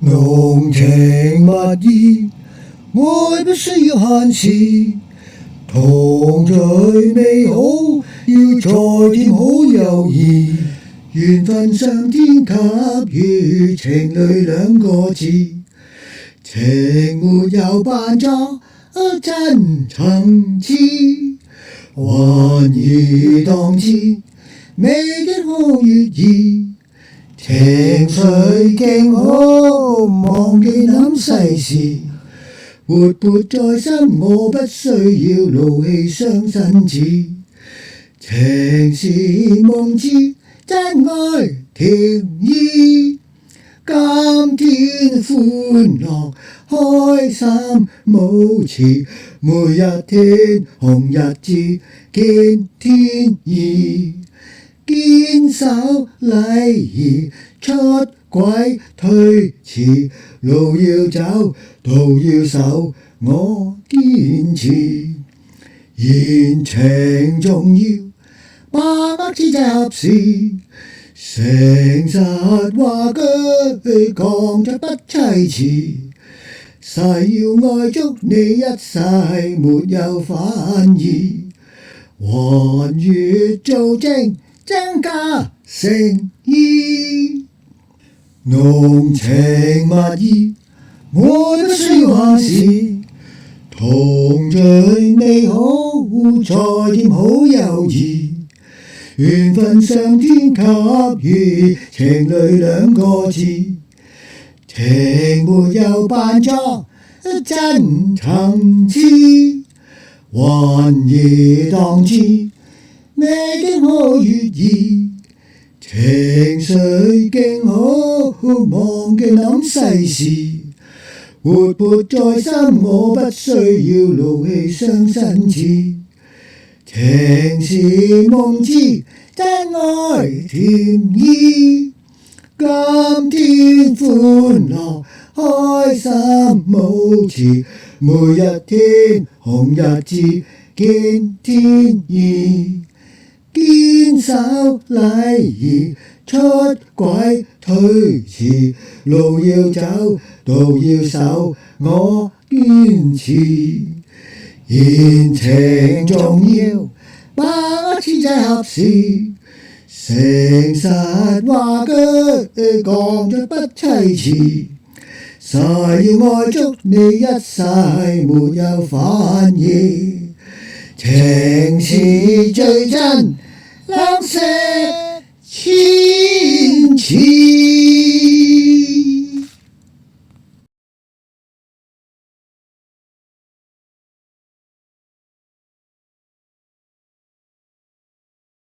濃情蜜意，愛不需要限時，同聚美好，要再添好友誼。緣分上天給予情侶兩個字，情沒有扮作真層次，還宜當知美景可悅意。情緒勁好，忘記諗世事，活潑在心，我不需要勞氣傷身子。情是夢之真愛甜意，今天歡樂開心無詞，每一天紅日子見天意。堅守禮儀，出軌推辭，路要走，道要守，我堅持。言情重要，把握之際合時，誠實話句講出不砌詞，誓要愛足你一世，沒有反意，還越做證增加誠意。濃情蜜意，愛不需要限時，同聚美好，再添好友誼。緣分上天給予情侶兩個字，情沒有扮作真層次，還宜當知美景可悅意。情緒勁好，忘記諗世事，活潑在心，我不需要勞氣傷身子。情是夢之真愛甜意，今天歡樂開心無詞，每一天紅日子見天意。堅守禮儀，出軌推辭，路要走，道要守，我堅持。言情重要，把握之際合時，誠實話句講出不砌詞，誓要愛足你一世，沒有反意。情是最真，兩石千次。